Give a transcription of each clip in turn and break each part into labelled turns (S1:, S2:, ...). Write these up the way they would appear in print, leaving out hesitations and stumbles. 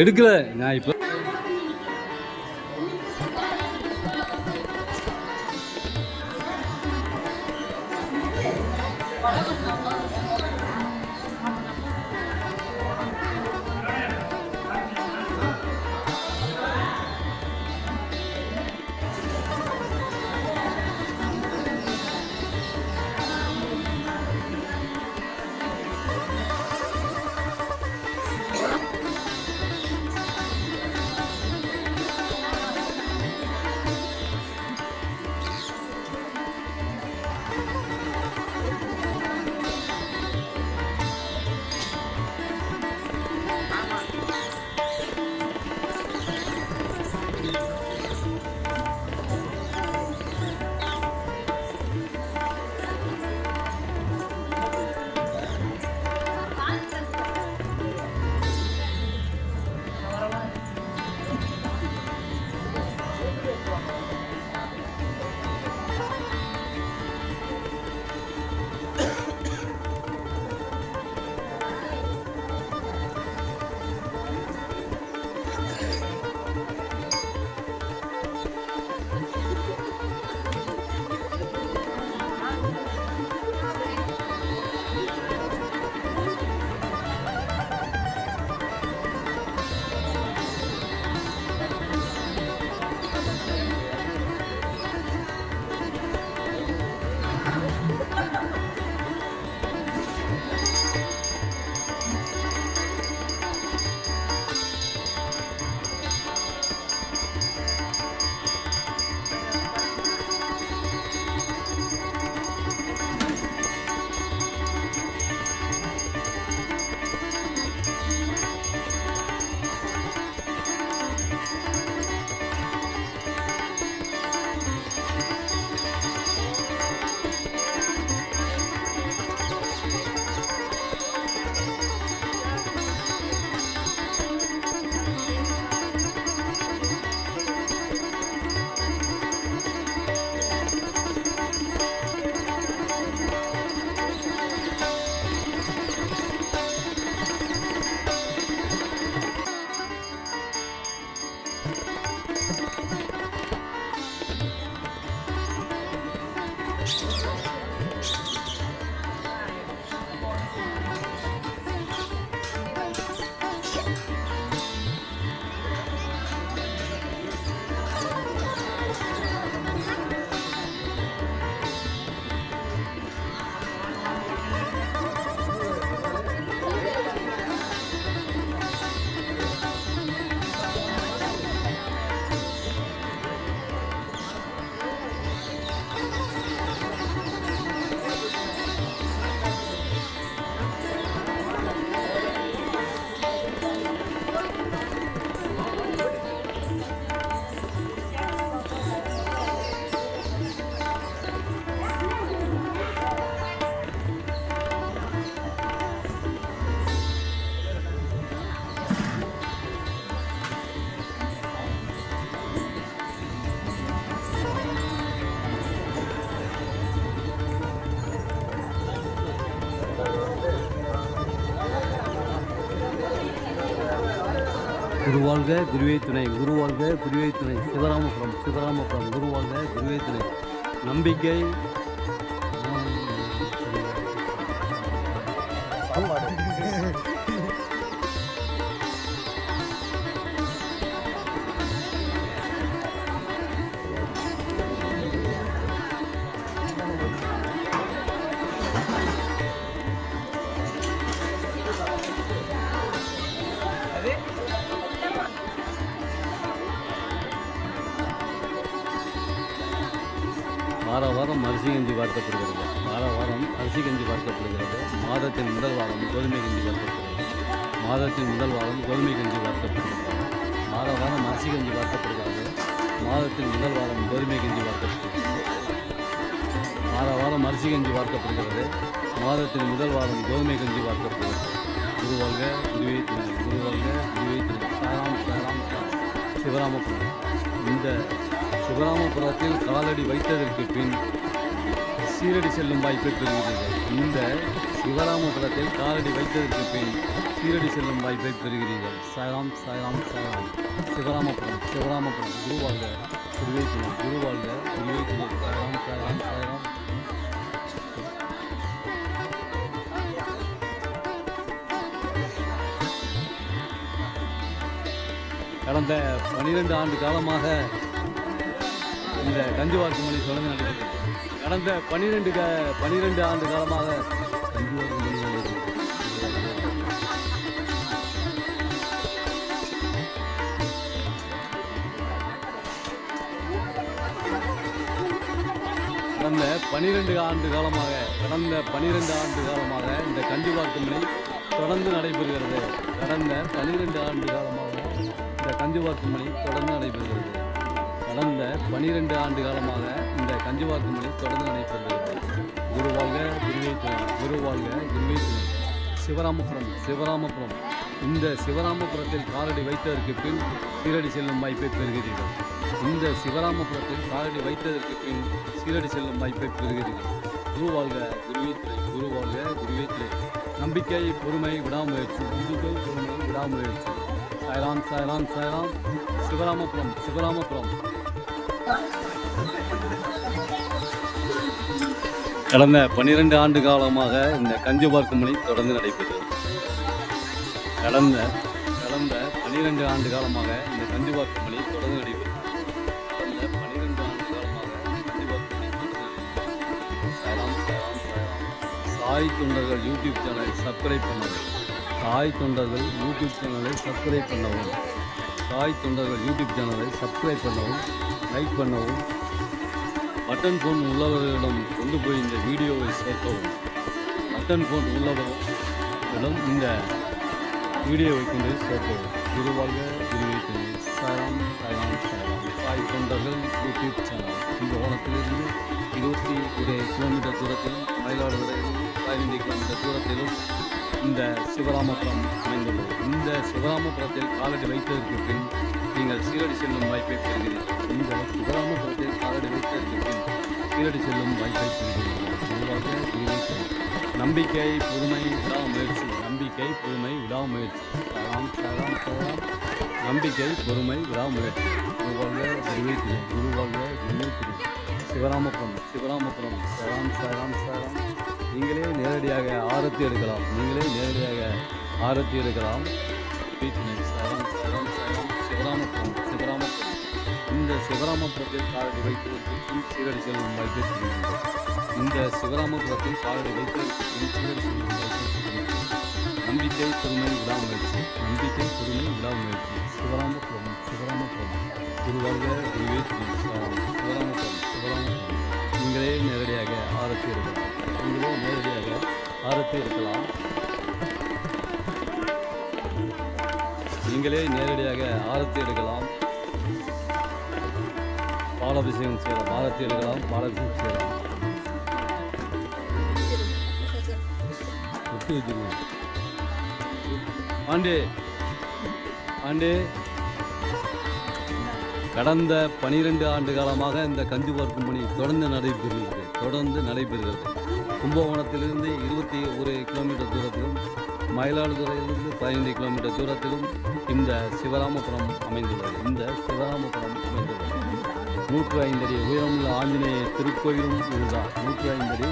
S1: எடுக்கல நான் இப்போ குருவாழ்க குருவே துணை, குருவாழ்க குருவே துணை. சிவராமபுரம் சிவராமபுரம், குருவாழ்க குருவே துணை. நம்பிக்கை வார வாரம் அரிசி கஞ்சி பார்க்கப்படுகிறது. வார வாரம் அரிசி கஞ்சி பார்க்கப்படுகிறது. மாதத்தின் முதல் வாரம் கோதுமை கஞ்சி பார்க்கப்படுகிறது. மாதத்தின் முதல் வாரம் கோதுமை கஞ்சி பார்க்கப்படுகிறது. வார வாரம் அரிசி கஞ்சி பார்க்கப்படுகிறது. மாதத்தின் முதல் வாரம் கோதுமை கஞ்சி பார்க்கப்படுகிறது. வார வாரம் அரிசி கஞ்சி பார்க்கப்படுகிறது. மாதத்தின் முதல் வாரம் கோதுமை கஞ்சி பார்க்கப்படுகிறது. குருவாழ்க குருவே துணை, குருவாழ்க குருவே துணை. சாராம் சாராம் சிவராமபுரம். இந்த சிவராமபுரத்தில் காலடி வைத்ததற்கு பின் சீரடி செல்லும் வாய்ப்பை பெறுகிறீர்கள். இந்த சிவராமபுரத்தில் காலடி வைத்ததற்கு பின் சீரடி செல்லும் வாய்ப்பை பெறுகிறீர்கள். சாய்ராம் சாய்ராம் சாய்ராம். சிவராமபுரம் சிவராமபுரம். குருவாழ்க குருவே துணை, குருவாழ்க குருவே துணை. சாய்ராம் சாய்ராம் சாய்ராம். கடந்த 12 ஆண்டு காலமாக இந்த கஞ்சி வார்க்கும் பணி தொடர்ந்து நடைபெற்றது. கடந்த 12 ஆண்டு காலமாக கஞ்சி வார்க்கும் பணி நடைபெற்றது. கடந்த 12 ஆண்டு காலமாக இந்த கஞ்சி வார்க்கும் பணி தொடர்ந்து நடைபெறுகிறது. கடந்த 12 ஆண்டு காலமாக இந்த கஞ்சி வார்க்கும் பணி தொடர்ந்து நடைபெறுகிறது. கடந்த 12 ஆண்டு காலமாக இந்த கஞ்சி வார்க்கும் பணி தொடர்ந்து நடைபெறுகிறது. குருவாழ்க குருவே துணை, குருவாழ்க குருவே துணை. சிவராமபுரம் சிவராமபுரம். இந்த சிவராமபுரத்தில் காலடி வைத்ததற்கு பின் சீரடி செல்லும் வாய்ப்பை பெறுகிறீர்கள். இந்த சிவராமபுரத்தில் காலடி வைத்ததற்கு பின் சீரடி செல்லும் வாய்ப்பை பெறுகிறீர்கள். குருவாழ்க குருவே துணை, குருவாழ்க குருவே துணை. நம்பிக்கை பொறுமை விடாமுயற்சி, நம்பிக்கை பொறுமை விடாமுயற்சி. சாய்ராம் சாய்ராம் சாய்ராம். சிவராமபுரம் சிவராமபுரம். கடந்த 12 ஆண்டு காலமாக இந்த கஞ்சி பார்க்கும் பணி தொடர்ந்து நடைபெற்றது. கடந்த 12 ஆண்டு காலமாக இந்த கஞ்சி பார்க்கும் பணி தொடர்ந்து நடைபெற்றது. கடந்த 12 ஆண்டு காலமாக கஞ்சி பார்க்கும் பணி தொடர்ந்து நடைபெற்றது. சாய்ராம் சாய்ராம் சாய்ராம். சாய் தொண்டர்கள் யூடியூப் சேனலை சப்ஸ்கிரைப் பண்ணவும். சாய் தொண்டர்கள் யூடியூப் சேனலை சப்ஸ்கிரைப் பண்ணவும். சாய் தொண்டர்கள் யூடியூப் சேனலை சப்ஸ்கிரைப் பண்ணவும், லைக் பண்ணவும். பட்டன் ஃபோன் உள்ளவர்களிடம் கொண்டு போய் இந்த வீடியோவை சேர்க்கவும். பட்டன் ஃபோன் உள்ளவர்களிடம் இந்த வீடியோவை கொண்டு சேர்க்கவும். குருவாழ்க குருவே துணை. சாய்ராம் சாய்ராம் சாய்ராம். சாய் தொண்டர்கள் யூடியூப் சேனல் இந்த ஓணத்திலிருந்து 21 கிலோமீட்டர் தூரத்திலும், மயிலாடுதுறையிலும் 15 கிலோமீட்டர் தூரத்திலும் இந்த சிவராமபுரம் அமைந்துள்ளது. இந்த சிவராமபுரத்தில் காலடி வைத்ததற்கு பின் நீங்கள் சீரடி செல்லும் வாய்ப்பை பெறுகிறீர்கள். இந்த சிவராமபுரத்தில் காலடி வைத்ததற்கு பின் சீரடி செல்லும் வாய்ப்பை பெறுகிறீர்கள். குருவாழ்க குருவே துணை. நம்பிக்கை பொறுமை விடாமுயற்சி, நம்பிக்கை நம்பிக்கை பொறுமை விடாமுயற்சி. சலாம் சலாம் சலாம். நம்பிக்கை பொறுமை விடாமுயற்சி. குருவாழ்க குருவே குருவாழ்க குருவே திரு. சிவராமபுரம் சிவராமபுரம். சலாம் சலாம் சலாம். நீங்களே நேரடியாக ஆரத்தி எடுக்கலாம். ஆரத்தி எடுக்கலாம். சலாம் சலாம் சலாம். சிவராமபுரம் சிவராமபுரம். இந்த சிவராமபுரத்தில் காலடி வைத்திருக்கும் சீரடி செல்லும் வாய்ப்பை பெறுகிறது. இந்த சிவராமபுரத்தில் காலடி வைத்திருக்கும் சீரடி செல்லும் வாய்ப்பை பெறுகிறது. நம்பிக்கை பொறுமை விடாமுயற்சி. சிவராமபுரம் குருவாழ்க குருவே திரு. சிவராமபுரம் நீங்களே நேரடியாக ஆரத்தி எடுக்கலாம். பாலாபிஷேகம் செய்யலாம். ஆரத்தி எடுக்கலாம். பாலாபிஷேகம் செய்யலாம். விட்டு வச்சுக்கணும். ஆண்டே கடந்த 12 ஆண்டு காலமாக இந்த கஞ்சி பார்க்கும் பணி தொடர்ந்து நடைபெறுகிறது. கும்பகோணத்திலிருந்து 21 கிலோமீட்டர் தூரத்திலும், மயிலாடுதுறையிலிருந்து 15 கிலோமீட்டர் தூரத்திலும் இந்த சிவராமபுரம் அமைந்துள்ளது. 105 அடி உயரமுள்ள ஆஞ்சநேய திருக்கோயிலும் இதுதான். 105 அடி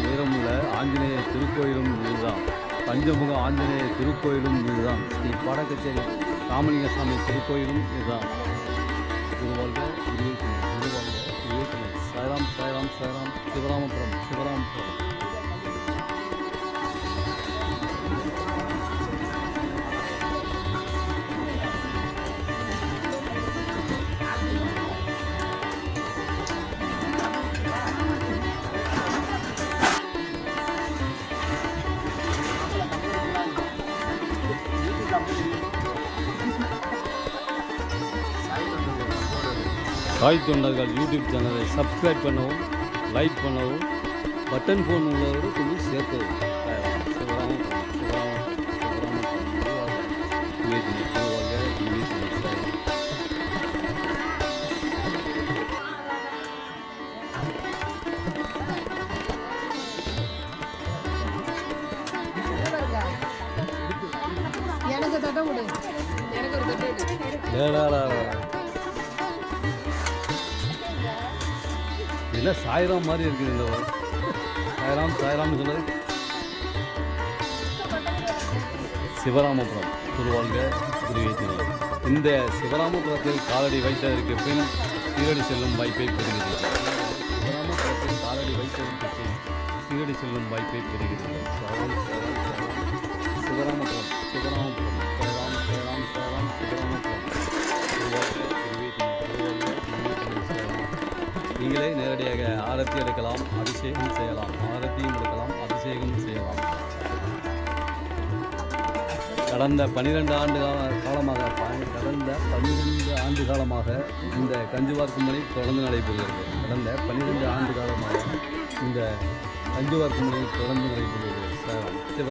S1: உயரமுள்ள ஆஞ்சநேய திருக்கோயிலும் இதுதான். பஞ்சமுக ஆஞ்சநேய திருக்கோயிலும் இதுதான். ஸ்ரீ பாடக்கச்சேரி ராமலிங்க சாமி திருக்கோயிலும் இதுதான். குருவாழ்க குருவே துணை. சாய்ராம் சிவராமபுரம். சாய் தொண்டர்கள் யூடியூப் சேனலை சப்ஸ்கிரைப் பண்ணவும், லைக் பண்ணவும், பட்டன் ஃபோன் உள்ளவரை கொஞ்சம் சேர்க்கவும். இல்லை சாய்ராம் மாதிரி இருக்குது. இந்த சாய்ராம்னு சொன்னது சிவராமபுரம். குருவாழ்க குருவே திரு. இந்த சிவராமபுரத்தில் காலடி வைத்ததற்கு பின் சீரடி செல்லும் வாய்ப்பை பெறுகிறது. சிவராமபுரம் நீங்களே நேரடியாக ஆரத்தி எடுக்கலாம். அபிஷேகம் செய்யலாம். கடந்த 12 ஆண்டு காலமாக இந்த கஞ்சி பார்க்கும் பணி தொடர்ந்து நடைபெறுகிறது. இந்த கஞ்சி பார்க்கும் பணி தொடர்ந்து நடைபெறுகிறது.